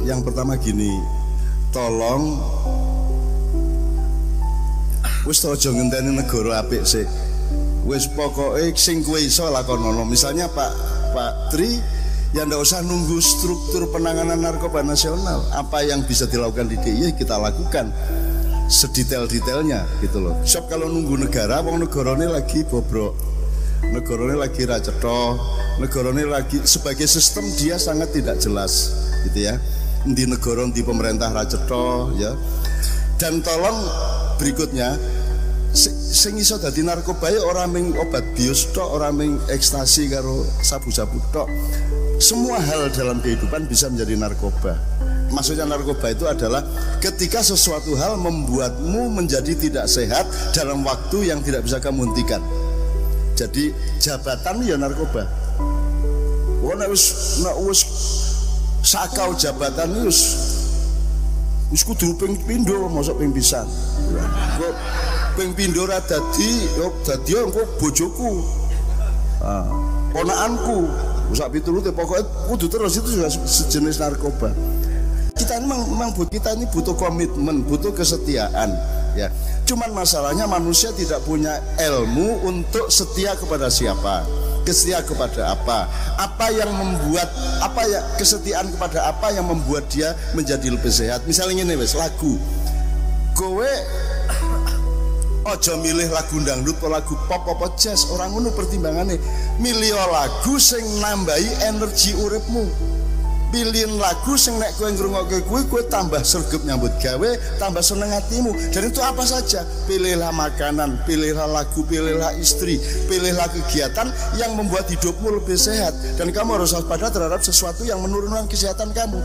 yang pertama gini, tolong wis aja ngenteni negara apik sik. Wis pokoke sing kowe iso lakonono. Misalnya Pak Tri, ya ndak usah nunggu struktur penanganan narkoba nasional. Apa yang bisa dilakukan di DIY kita lakukan sedetail-detailnya gitu loh. Sebab kalau nunggu negara, wong negarane lagi bobrok, negarane lagi ra cetha, negarane lagi sebagai sistem dia sangat tidak jelas gitu ya. Di negara di pemerintah ra cetha ya. Dan tolong berikutnya, sing iso dadi narkoba ya ora mung obat bius tok, ora mung ekstasi karo sabu-sabu tok. Semua hal dalam kehidupan bisa menjadi narkoba. Maksudnya narkoba itu adalah ketika sesuatu hal membuatmu menjadi tidak sehat dalam waktu yang tidak bisa kamu hentikan. Jadi jabatan ya narkoba. Nek wis sakau jabatan wis kudu ping pindho mosok ping pisan. Kok ping pindho ra dadi engko bojoku. Ponakanku, sak pitulute pokoknya kudu terus, itu juga sejenis narkoba. Kita ini memang kita ini butuh komitmen, butuh kesetiaan ya. Cuman masalahnya manusia tidak punya ilmu untuk setia kepada siapa, setia kepada apa yang membuat kesetiaan kepada apa yang membuat dia menjadi lebih sehat. Misalnya ini wes lagu, kowe ojo milih lagu dangdut atau lagu pop apa jazz, orang ngono pertimbangannya. Milih lagu sing nambahi energi uripmu. Pilihin lagu sing nek kowe ngrungokke kuwi kowe tambah sregep nyambut gawe, tambah seneng hatimu. Dan itu apa saja. Pilihlah makanan, pilihlah lagu, pilihlah istri, pilihlah kegiatan yang membuat hidupmu lebih sehat. Dan kamu harus waspada terhadap sesuatu yang menurunkan kesehatan kamu.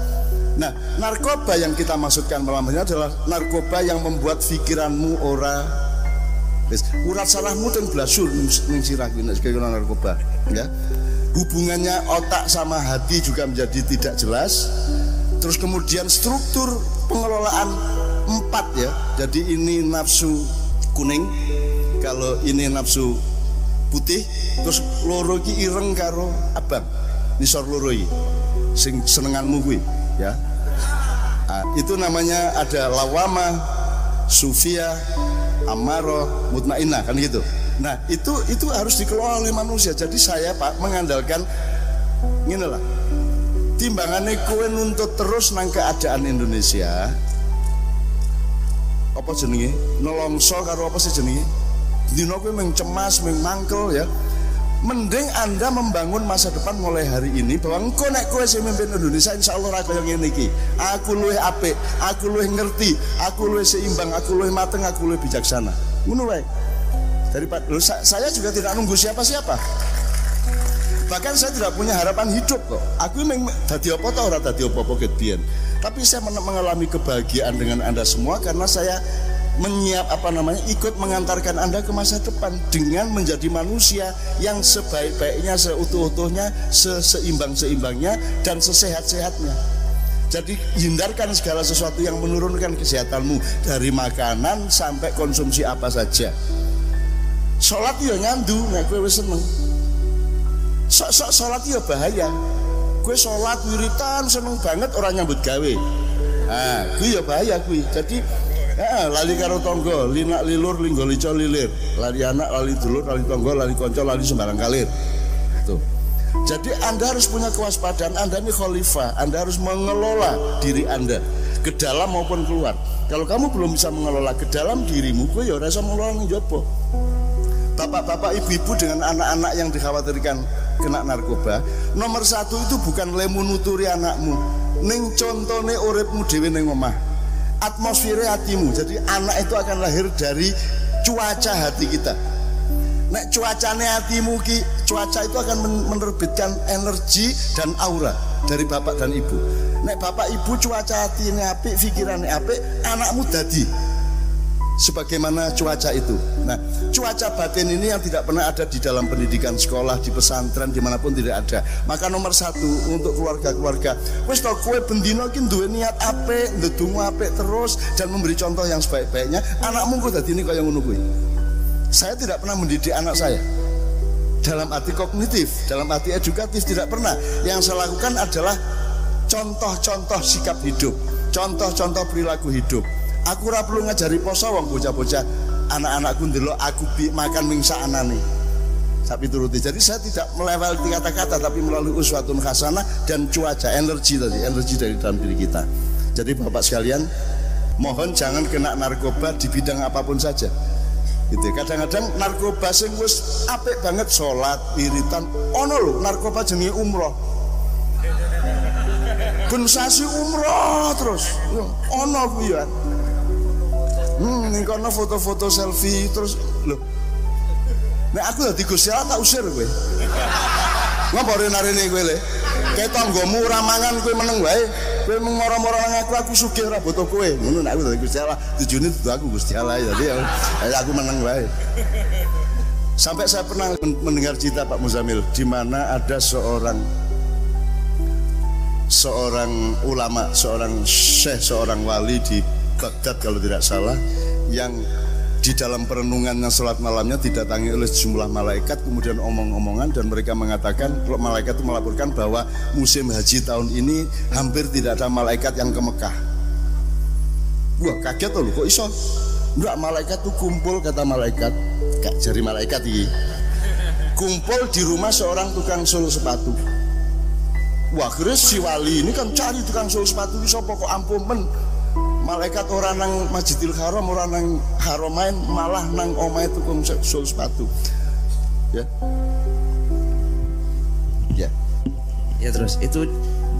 Nah, narkoba yang kita maksudkan malam ini adalah narkoba yang membuat pikiranmu ora urat sarafmu ten blasur ning sirah kuwi nek narkoba ya. Hubungannya otak sama hati juga menjadi tidak jelas. Terus kemudian struktur pengelolaan 4 ya. Jadi ini nafsu kuning, kalau ini nafsu putih, terus loro iki ireng karo abang. Nisor loro iki sing senenganmu kuwi ya. Itu namanya ada lawama, sufia, amaro, mutmainah kan gitu. Nah itu harus dikelola oleh manusia. Jadi saya Pak mengandalkan ngene lah, timbangannya kowe nuntut terus nang keadaan Indonesia apa jenenge nelongso karo apa sih jenenge dino kowe meng cemas meng mangkel ya. Mending Anda membangun masa depan mulai hari ini bahwa engko nek kowe sing mimpin Indonesia insyaallah ra kaya ngene iki. Aku luwih apik, aku luwih ngerti, aku luwih seimbang, aku luwih mateng, aku luwih bijaksana. Ngono wae. Daripada saya juga tidak nunggu siapa-siapa. Bahkan saya tidak punya harapan hidup kok. Aku memang dadi apa ta ora dadi apa-apa ket biyen. Tapi saya mengalami kebahagiaan dengan Anda semua karena saya ikut mengantarkan Anda ke masa depan dengan menjadi manusia yang sebaik-baiknya, seutuh-utuhnya, seimbang-seimbangnya dan sesehat-sehatnya. Jadi hindarkan segala sesuatu yang menurunkan kesehatanmu, dari makanan sampai konsumsi apa saja. Sholat ya nyandu, nek kowe wis seneng. Sholat ya bahaya. Kowe sholat wiritan seneng banget orang nyambut gawe. Kuwi ya bahaya kuwi. Jadi lali karo tangga, linak lilur linggo lico lilir. Lali anak, lali dulur, lali tangga, lali kanca, lali sembarang kalir. Tuh. Jadi Anda harus punya kewaspadaan. Anda ini khalifah. Anda harus mengelola diri Anda ke dalam maupun keluar. Kalau kamu belum bisa mengelola ke dalam dirimu, kowe ya ora iso mengelola ning njaba. Bapak-bapak, ibu-ibu dengan anak-anak yang dikhawatirkan kena narkoba, nomor 1 itu bukan lemu nuturi anakmu, ning contone uripmu dhewe ning omah, atmosfer hatimu. Jadi anak itu akan lahir dari cuaca hati kita. Nek cuacane hatimu ki, cuaca itu akan menerbitkan energi dan aura dari bapak dan ibu. Nek bapak ibu cuaca hatinya apik, pikirannya apik, anakmu dadi sebagaimana cuaca itu. Nah, cuaca batin ini yang tidak pernah ada di dalam pendidikan sekolah, di pesantren, dimanapun tidak ada. Maka nomor 1 untuk keluarga-keluarga, wis to kowe bendino ki duwe niat apik, ndedonga apik terus dan memberi contoh yang sebaik-baiknya, anakmu kok dadine kaya ngono kuwi. Saya tidak pernah mendidik anak saya dalam arti kognitif, dalam arti edukatif, tidak pernah. Yang saya lakukan adalah contoh-contoh sikap hidup, contoh-contoh perilaku hidup. Aku ora perlu ngajari poso wong bocah-bocah anak-anakku ndelok aku makan mingsa anane. Sapi turuti. Jadi saya tidak melewati kata-kata tapi melalui uswatun hasanah dan cuaca, energi tadi, energi dari dalam diri kita. Jadi Bapak sekalian, mohon jangan kena narkoba di bidang apapun saja. Gitu. Kadang-kadang narkoba sing wis apik banget salat, wiritan, ono lho narkoba jenenge umroh. Ben sasi umroh terus. Ono kuwi ya. Ning kono foto-foto selfie terus lho. Nek aku dadi Gusti Allah tak usir kowe. Ngopo rene kowe le? Kayak tanggomu ora mangan kowe meneng wae. Kowe moro-moro nang aku sugih ora butuh kowe. Ngono nek aku dadi Gusti Allah, tujune dudu aku Gusti Allah. Jadi aku meneng wae. Sampai saya pernah mendengar cerita Pak Muzamil di mana ada seorang ulama, seorang syekh, seorang wali di Baghdad kalau tidak salah, yang di dalam perenungannya salat malamnya didatangi oleh sejumlah malaikat, kemudian omong-omongan, dan mereka mengatakan, malaikat itu melaporkan bahwa musim haji tahun ini hampir tidak ada malaikat yang ke Mekah. Wah kaget loh, kok iso? Enggak, malaikat tuh kumpul, kata malaikat, gak jari malaikat ini, kumpul di rumah seorang tukang sul sepatu. Wah akhirnya si wali ini kan cari tukang sul sepatu, iso pokok ampun malaikat orang nang Masjidil Haram, orang nang Haramain, malah nang omahe tukang sul sepatu. Ya terus itu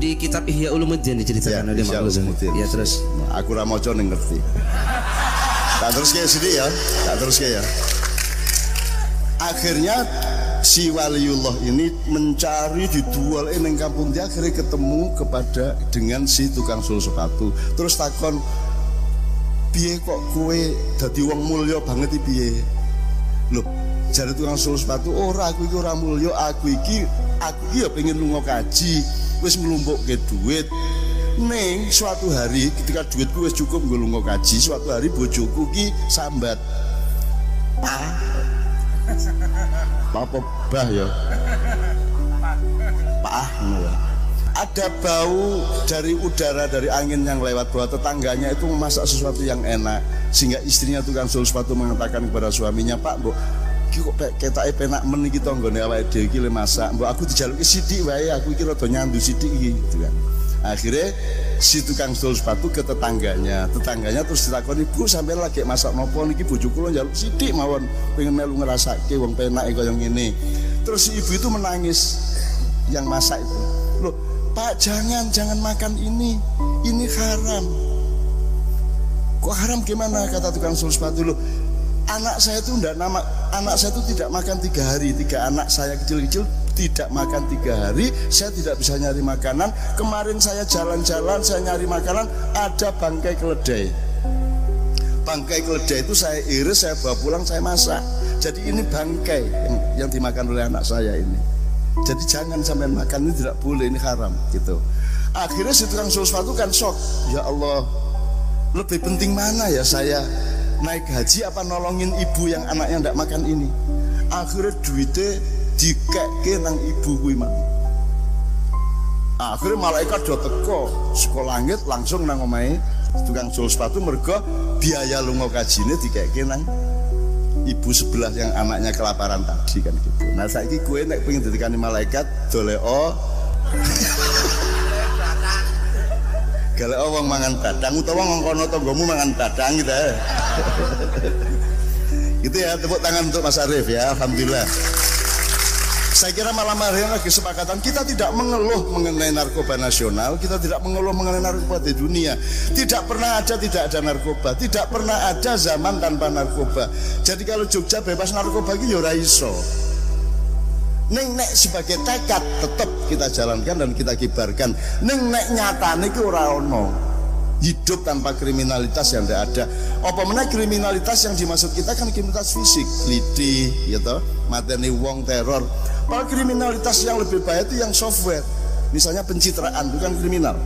di kitab Ihya Ulumuddin diceritakan oleh Mak Ulumuddin. Ya terus aku ra maca ning ngerti. Tak terus kayak sini ya, tak terus kayak ya. Akhirnya si waliullah ini mencari di dual ning kampung dia, akhirnya ketemu dengan si tukang sul sepatu. Terus takon, piye kok kowe dadi wong mulya banget iki piye? Lho, jare tukang sul sepatu, ora aku iki ora mulya, aku iki ya pengen lunga kaji, wis nglumpukke duit. Ning suatu hari ketika duitku wis cukup nggo lunga kaji, suatu hari bojoku ki sambat. Apa bah ya? Pak ya. Ada bau dari udara, dari angin yang lewat, bahwa tetangganya itu memasak sesuatu yang enak, sehingga istrinya tukang sul sepatu mengatakan kepada suaminya, Pak, mbok iki kok ketake penak men iki tanggane awake dhewe iki le masak, mbok aku dijaluki sithik wae, aku iki rada nyandu sithik iki gitu kan. Akhirnya si tukang sul sepatu ke tetangganya terus ditakoni, Bu sampeyan lagi masak nopo niki, bojoku kula njaluk sithik mawon pengen melu ngrasake wong penake kaya ngene. Terus si ibu itu menangis, yang masak itu, loh Pak jangan makan ini haram. Kok haram gimana? Kata tukang sul sepatu, loh anak saya itu tidak makan 3 hari, 3 anak saya kecil-kecil tidak makan 3 hari, saya tidak bisa nyari makanan. Kemarin saya jalan-jalan, saya nyari makanan, ada bangkai keledai. Bangkai keledai itu saya iris, saya bawa pulang, saya masak. Jadi ini bangkai yang dimakan oleh anak saya ini. Jadi jangan sampai makan, ini tidak boleh, ini haram gitu. Akhirnya si tukang sul sepatu kan shock, ya Allah, lebih penting mana ya saya naik haji apa nolongin ibu yang anaknya tidak makan ini. Akhirnya duitnya dikekke nang ibu kuwi mang. Akhirnya malaikat do teko saka langit langsung nang omahe tukang sul sepatu, mergo biaya lunga kajine dikekke nang ibu sebelah yang anaknya kelaparan tadi kan gitu. Nah saiki kowe nek pengen didikani malaikat doleo galeo wong mangan badang utawa ngongkono tanggamu mangan badang gitu ya. Gitu ya, tepuk tangan untuk Mas Arif ya, alhamdulillah. Saya kira malam hari ini kesepakatan kita tidak mengeluh mengenai narkoba nasional, kita tidak mengeluh mengenai narkoba di dunia. Tidak pernah ada tidak ada narkoba, tidak pernah ada zaman tanpa narkoba. Jadi kalau Jogja bebas narkoba iki ya ora iso. Ning nek sebagai tekad tetap kita jalankan dan kita kibarkan. Ning nek nyatane iki ora ono. Hidup tanpa kriminalitas yang tidak ada. Apa meneh kriminalitas yang dimaksud kita kan kriminalitas fisik, lidi, gitu, mateni wong, teror. Padahal kriminalitas yang lebih bahaya itu yang software. Misalnya pencitraan itu kan kriminal.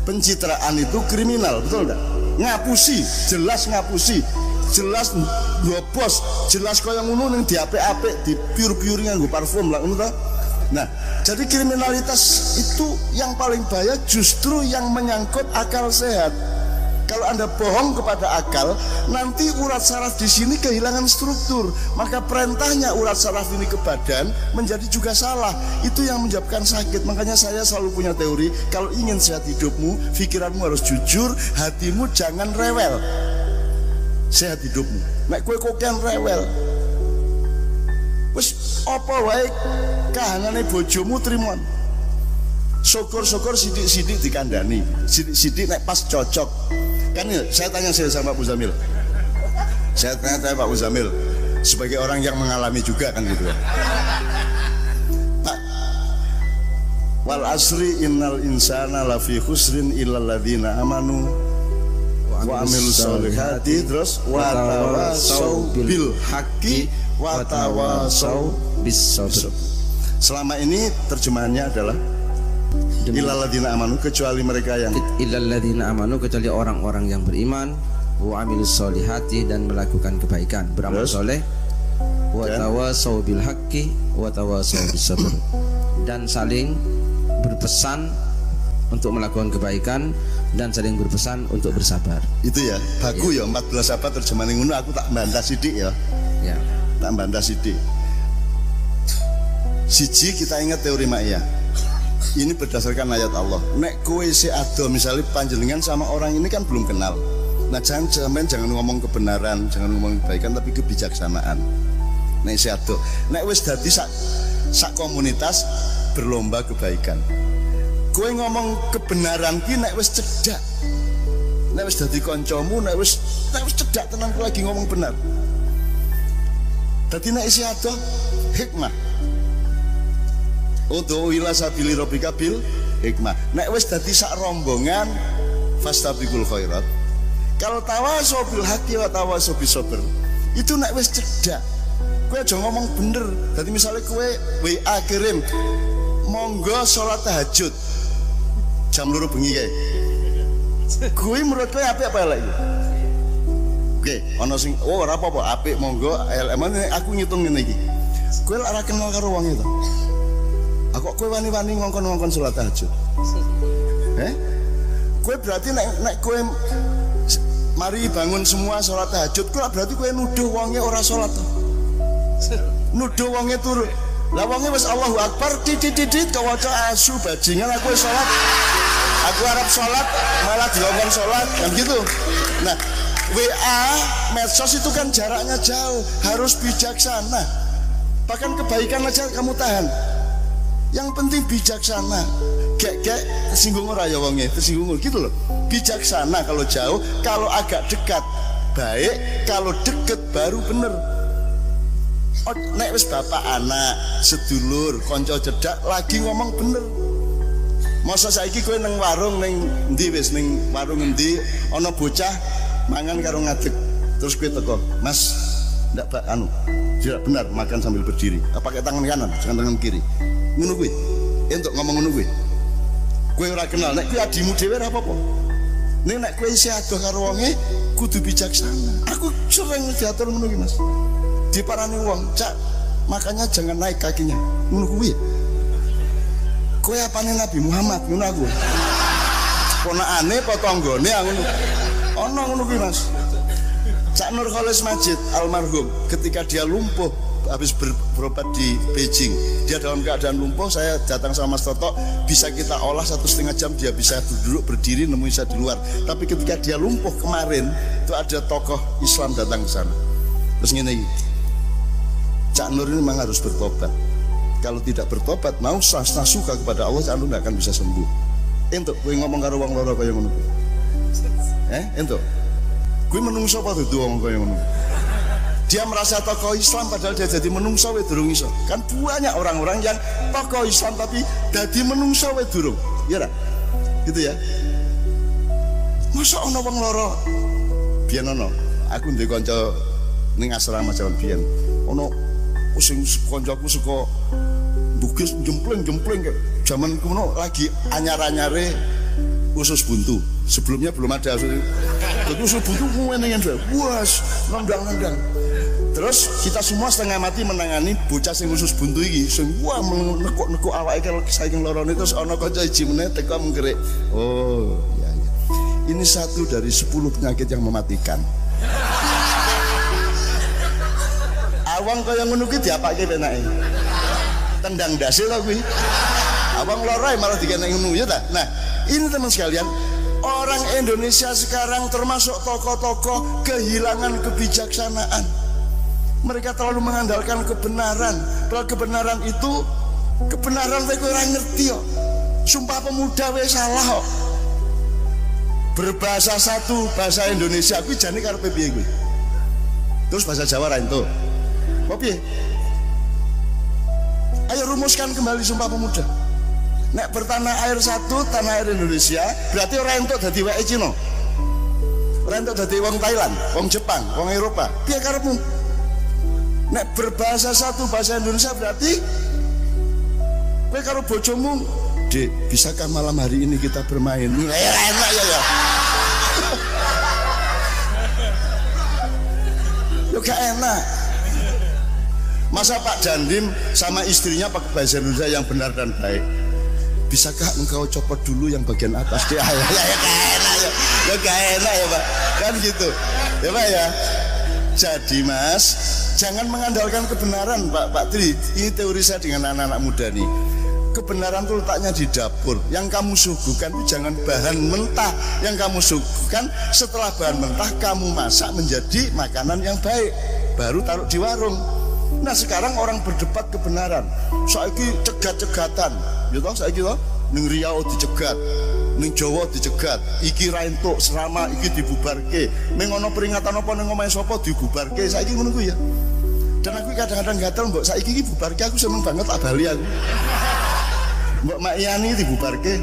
Pencitraan itu kriminal, betul enggak? Ngapusi, jelas ngapusi, jelas bos, jelas kaya ngono ning diapik-apik, di pure-pure nganggo parfum lah ngono ta. Nah, jadi kriminalitas itu yang paling bahaya justru yang menyangkut akal sehat. Kalau Anda bohong kepada akal, nanti urat saraf di sini kehilangan struktur, maka perintahnya urat saraf ini ke badan menjadi juga salah. Itu yang menyebabkan sakit. Makanya saya selalu punya teori, kalau ingin sehat hidupmu, pikiranmu harus jujur, hatimu jangan rewel. Sehat hidupmu. Nek kowe kokean rewel, wis apa wae kahanane bojomu trimon. Syukur-syukur sidik-sidik dikandani, sidik-sidik nek pas cocok. Kan ya, saya tanya sama Pak Muzamil. Saya tanya Pak Muzamil sebagai orang yang mengalami juga kan gitu ya. Pak, wal asri innal insana lafi khusrin illal ladzina amanu wa amilus solihati, terus wa tawasau bil haqqi wa tawasau bis sabr. Selama ini terjemahannya adalah illalladzina amanu, kecuali mereka yang illalladzina amanu, kecuali orang-orang yang beriman, wa amilus solihati, dan melakukan kebaikan, beramal soleh, wa tawasau bil haqqi wa tawasau bis sabr, dan saling berpesan untuk melakukan kebaikan dan saling berpesan untuk bersabar. Itu ya, bagus ya 14 apa terjemahan ngono, aku tak bantah sidik ya. Ya, tak bantah sidik. Siji, kita ingat teori Ma'iyah. Ini berdasarkan ayat Allah. Nek kowe si ado misalnya panjenengan sama orang ini kan belum kenal. Nah jangan ngomong kebenaran, jangan ngomong kebaikan, tapi kebijaksanaan. Nek si ado, nek wis dadi sak komunitas berlomba kebaikan. Kowe ngomong kebenaran ki nek wis cedak. Nek wis dadi kancamu, nek wis cedak tenan kowe lagi ngomong benar. Dadi nek si ado hikmah. Udu ila sabili rabbika bil hikmah. Nek wis dadi sak rombongan fastabiqul khairat. Kalau tawasau bil haqqi wa tawasau bis sabr, itu nek wis cedak. Kowe aja ngomong bener. Dadi misalnya kowe WA kirim, monggo salat tahajud jam 2 bengi kae. Kowe menurut kowe apik apa elek iki? Oke, ana sing ora apa-apa, apik monggo, elek. Aku ngitung ngene iki. Kowe lak ora kenal karo wong itu. Aku kowe wani-wani ngongkon-ngongkon salat tahajud. Kowe berarti nek kowe mari bangun semua salat tahajud, kowe berarti kowe nuduh wonge ora salat. Nuduh wonge turu. Lah wonge wis Allahu Akbar titit kawaca asu bajingan, aku wis salat. Aku arep salat malah dilongkon salat kan gitu. Nah, WA medsos itu kan jaraknya jauh, harus bijaksana. Bahkan kebaikan aja kamu tahan. Yang penting bijaksana. Gek tersinggung ora ya wonge, tersinggung gitu loh. Bijaksana kalau jauh, kalau agak dekat baik, kalau deket baru bener. Oh, nek wis bapak anak, sedulur, konco cedak lagi ngomong bener. Masa saiki kowe nang warung ning endi wis ning warung endi ana bocah mangan karo ngadeg. Terus kowe teko, "Mas, ndak tidak benar makan sambil berdiri. Pakai tangan kanan, jangan tangan kiri." Ngono kuwi. Entuk ngomong ngono kuwi. Kowe ora kenal, nek kuwi adimu dhewe ora apa-apa. Nek kowe isih adoh karo wonge kudu bijaksana. Aku sering diatur ngono kuwi, Mas. Diparani wong, "Cak, makanya jangan naik kakinya." Ngono kuwi. Kowe apane Nabi Muhammad ngono aku. Ponakane apa tanggane ngono. Ana ngono kuwi, Mas. Cak Nur Kholis Majid almarhum ketika dia lumpuh habis berobat di Beijing, dia dalam keadaan lumpuh. Saya datang sama Mas Toto, bisa kita olah 1,5 jam dia bisa duduk berdiri, nemuin saya di luar. Tapi ketika dia lumpuh kemarin, itu ada tokoh Islam datang ke sana. Terus ngene iki, Cak Nur ini memang harus bertobat. Kalau tidak bertobat, mau suka kepada Allah, Cak Nur nggak akan bisa sembuh. Entuk kowe ngomong karo wong loro kaya ngono. Entuk. Kowe menungso apa dudu wong kaya ngono? Dia merasa tokoh Islam padahal dia jadi menungso we durung iso. Kan banyak orang-orang yang tokoh Islam tapi jadi menungso we durung. Iya tak? Gitu ya. Masa ana wong loro? Biyen ana. Aku ndek kanca ning asrama jaman biyen. Ana sing kancaku suka bugis jempleng-jempleng kayak zaman kuno lagi anyar-anyare usus buntu. Sebelumnya belum ada usus buntu ngene-ngene. Wes, nendang-nendang. Terus kita semua setengah mati menangani bocah sing usus buntu iki, sing wah nekuk-nekuk awake saking lorone terus ana kanca iji meneh teko menggerik. Oh, iya iya. Ini satu dari 10 penyakit yang mematikan. Awang kaya ngono kuwi diapake penake. Tendang dase to kuwi. Awang loro malah dikene ngono ya ta. Nah, ini teman sekalian, orang Indonesia sekarang termasuk tokoh-tokoh kehilangan kebijaksanaan. Mereka terlalu mengandalkan kebenaran. Padahal kebenaran itu kebenaran kowe ora ngerti kok. Sumpah Pemuda wis salah kok. Berbahasa satu bahasa Indonesia kuwi jane karepe piye kuwi? Terus bahasa Jawa ra ento. Apa piye? Ayo rumuskan kembali Sumpah Pemuda. Nek bertanah air satu, tanah air Indonesia, berarti ora entuk dadi wae Cina. Ora entuk dadi wong Thailand, wong Jepang, wong Eropa. Piye karepmu? Nek berbahasa satu bahasa Indonesia berarti kowe karo bojomu, "Dek, bisakah malam hari ini kita bermain?" Enak ya. Yo gak enak. Masa Pak Dandim sama istrinya pakai bahasa Indonesia yang benar dan baik? Bisakah engkau copot dulu yang bagian atas? Ya gak enak ya. Ya gak enak ya Pak. Kan gitu. Ya Pak ya. Jadi Mas, jangan mengandalkan kebenaran Pak Tri. Ini teori saya dengan anak-anak muda nih. Kebenaran itu letaknya di dapur. Yang kamu suguhkan itu jangan bahan mentah. Yang kamu suguhkan setelah bahan mentah kamu masak menjadi makanan yang baik, baru taruh di warung. Nah sekarang orang berdebat kebenaran. Saiki cegat-cegatan, gitu saiki toh. Ning Riau dicegat, ning Jawa dicegat, iki ra entuk serama iki dibubarke. Ning ana peringatan apa ning omahe sapa dibubarke. Saiki ngono kuwi ya. Dan aku kadang-kadang gatel mbok saiki iki bubarke aku seneng banget tak bali aku. Mbok Mak Yani dibubarke.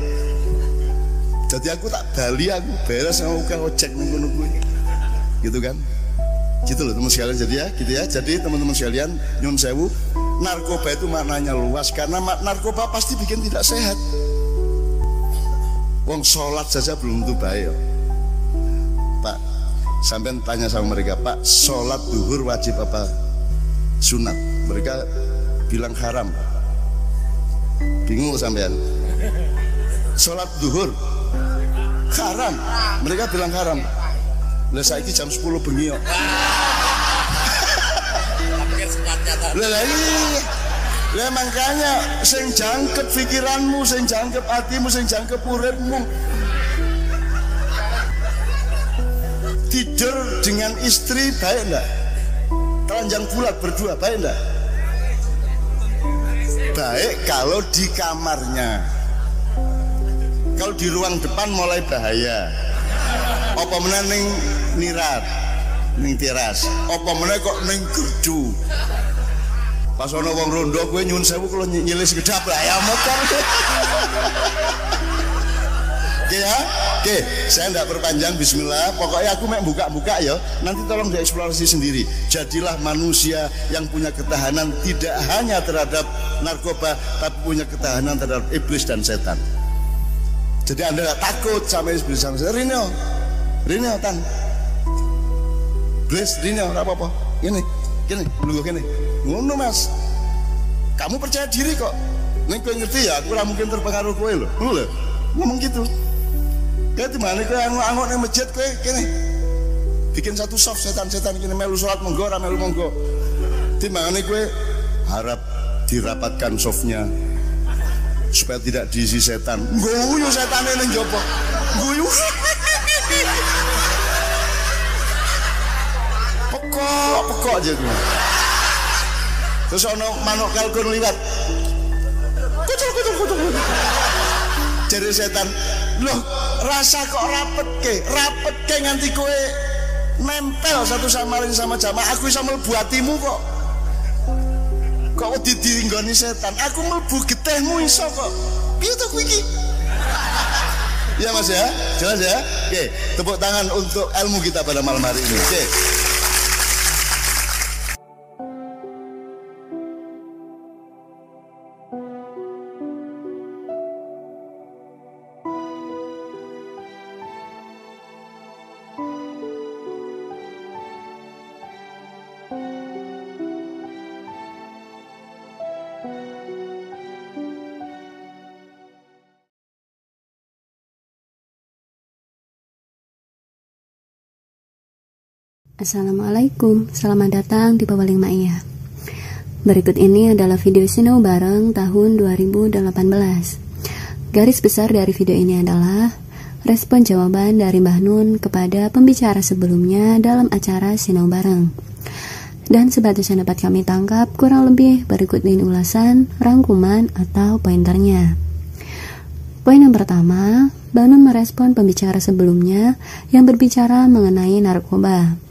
Jadi aku tak bali aku beres oke ojek ning ngono kuwi. Gitu kan? Gitu loh teman sekalian jadi ya, gitu ya. Jadi teman-teman sekalian, nyun sewu, narkoba itu maknanya luas karena narkoba pasti bikin tidak sehat. Wong sholat saja belum tentu baik. Pak, sampai tanya sama mereka, Pak, sholat duhur wajib apa sunat? Mereka bilang haram. Bingung sampean. Sholat duhur haram. Mereka bilang haram. Lah saiki jam 10 bengi kok. Lah makanya sing jangkep pikiranmu, sing jangkep hatimu, sing jangkep uripmu. Tidur dengan istri baik enggak? Telanjang bulat berdua baik enggak? Baik kalau di kamarnya. Kalau di ruang depan mulai bahaya. Apa meneh ning nirat, ning teras. Apa meneh kok ning gerdu. Pas ana wong rondo kowe nyuwun sewu kula nyilis gedap lah ya motor. Oke ya. Oke, saya enggak perpanjang bismillah. Pokoknya aku mek buka-buka ya. Nanti tolong dieksplorasi sendiri. Jadilah manusia yang punya ketahanan tidak hanya terhadap narkoba tapi punya ketahanan terhadap iblis dan setan. Jadi Anda gak takut sama iblis sama setan. Rino tan. Bless Rino ora apa-apa. Gini, lungguh gini. Ngono Mas. Kamu percaya diri kok. Nek kowe ngerti ya, aku ora mungkin terpengaruh kowe lho. Ngono lho. Ngomong gitu. Kayak dimana kowe angok ning masjid kowe kene. Bikin satu soft setan-setan kene melu salat monggo ora melu monggo. Timbangane kowe harap dirapatkan softnya supaya tidak diisi setan. Guyu setane ning jopo. Guyu. Pekok aja gue. Terus ono manuk kalkun liwat. Kucuk. Jadi setan, loh rasa kok rapet ke nganti kowe nempel satu sama lain sama jamaah. Aku bisa mlebu hatimu kok. Kok ditinggoni setan. Aku mlebu getihmu iso kok. Piye to kuwi iki? Ya Mas ya, jelas ya. Oke, tepuk tangan untuk ilmu kita pada malam hari ini. Oke. Assalamualaikum, selamat datang di Pewaling Ma'iyah. Berikut ini adalah video sinau bareng tahun 2018. Garis besar dari video ini adalah respon jawaban dari Mbah Nun kepada pembicara sebelumnya dalam acara sinau bareng. Dan sebatas yang dapat kami tangkap, kurang lebih berikut ini ulasan, rangkuman, atau pointernya. Poin yang pertama, Mbah Nun merespon pembicara sebelumnya yang berbicara mengenai narkoba.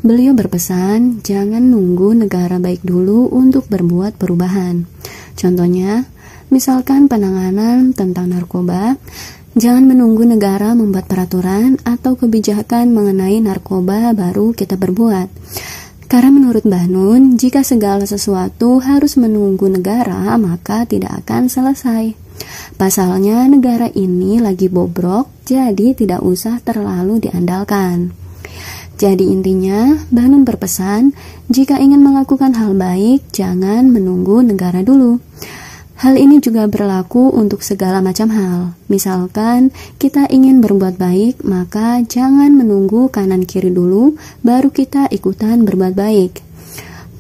Beliau berpesan, jangan nunggu negara baik dulu untuk berbuat perubahan. Contohnya, misalkan penanganan tentang narkoba, jangan menunggu negara membuat peraturan atau kebijakan mengenai narkoba baru kita berbuat. Karena menurut Mbah Nun, jika segala sesuatu harus menunggu negara, maka tidak akan selesai. Pasalnya, negara ini lagi bobrok, jadi tidak usah terlalu diandalkan. Jadi intinya, Mbah Nun berpesan, jika ingin melakukan hal baik, jangan menunggu negara dulu. Hal ini juga berlaku untuk segala macam hal. Misalkan, kita ingin berbuat baik, maka jangan menunggu kanan kiri dulu, baru kita ikutan berbuat baik.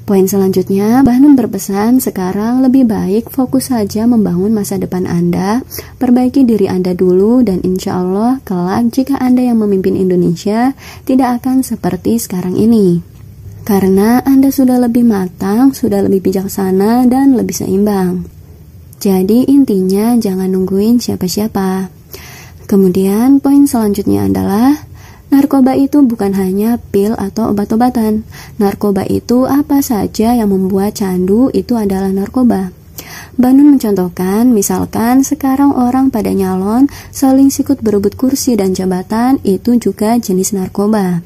Poin selanjutnya, Mbah Nun berpesan sekarang lebih baik fokus saja membangun masa depan Anda, perbaiki diri Anda dulu, dan insya Allah kelak jika Anda yang memimpin Indonesia tidak akan seperti sekarang ini. Karena Anda sudah lebih matang, sudah lebih bijaksana, dan lebih seimbang. Jadi intinya jangan nungguin siapa-siapa. Kemudian poin selanjutnya adalah narkoba itu bukan hanya pil atau obat-obatan. Narkoba itu apa saja yang membuat candu itu adalah narkoba. Mbah Nun mencontohkan, misalkan sekarang orang pada nyalon, saling sikut berebut kursi dan jabatan, itu juga jenis narkoba.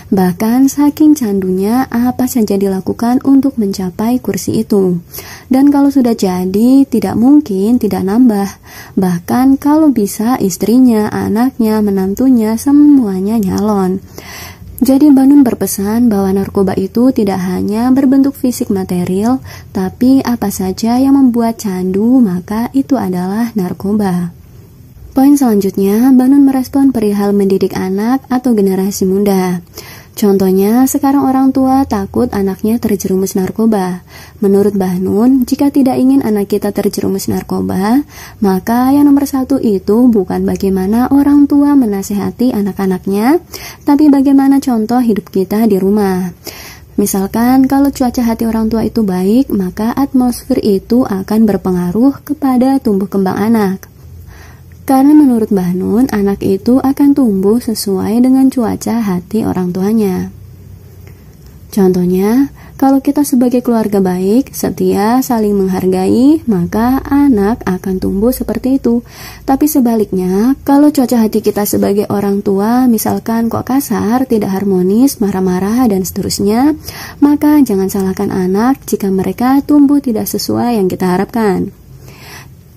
Bahkan saking candunya, apa saja dilakukan untuk mencapai kursi itu. Dan kalau sudah jadi, tidak mungkin tidak nambah. Bahkan kalau bisa istrinya, anaknya, menantunya, semuanya nyalon. Jadi Mbah Nun berpesan bahwa narkoba itu tidak hanya berbentuk fisik material, tapi apa saja yang membuat candu, maka itu adalah narkoba. Poin selanjutnya, Mbah Nun merespon perihal mendidik anak atau generasi muda. Contohnya, sekarang orang tua takut anaknya terjerumus narkoba. Menurut Mbah Nun, jika tidak ingin anak kita terjerumus narkoba, maka yang nomor satu itu bukan bagaimana orang tua menasehati anak-anaknya, tapi bagaimana contoh hidup kita di rumah. Misalkan kalau cuaca hati orang tua itu baik, maka atmosfer itu akan berpengaruh kepada tumbuh kembang anak. Karena menurut Mbah Nun, anak itu akan tumbuh sesuai dengan cuaca hati orang tuanya. Contohnya, kalau kita sebagai keluarga baik, setia, saling menghargai, maka anak akan tumbuh seperti itu. Tapi sebaliknya, kalau cuaca hati kita sebagai orang tua, misalkan kok kasar, tidak harmonis, marah-marah, dan seterusnya, maka jangan salahkan anak jika mereka tumbuh tidak sesuai yang kita harapkan.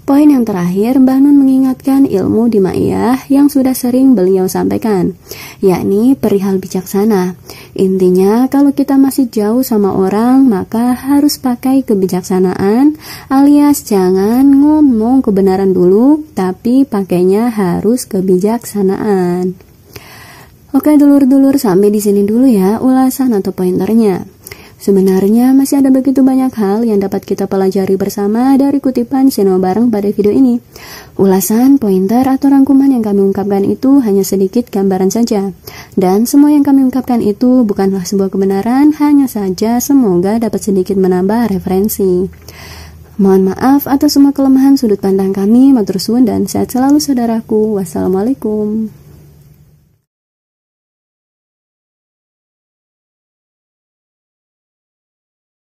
Poin yang terakhir, Mbah Nun mengingatkan ilmu di Ma'iyah yang sudah sering beliau sampaikan, yakni perihal bijaksana. Intinya, kalau kita masih jauh sama orang, maka harus pakai kebijaksanaan, alias jangan ngomong kebenaran dulu, tapi pakainya harus kebijaksanaan. Oke dulur-dulur, sampai di sini dulu ya ulasan atau pointernya. Sebenarnya masih ada begitu banyak hal yang dapat kita pelajari bersama dari kutipan sinau bareng pada video ini. Ulasan, pointer, atau rangkuman yang kami ungkapkan itu hanya sedikit gambaran saja. Dan semua yang kami ungkapkan itu bukanlah sebuah kebenaran, hanya saja semoga dapat sedikit menambah referensi. Mohon maaf atas semua kelemahan sudut pandang kami, matur suwun dan sehat selalu saudaraku. Wassalamualaikum.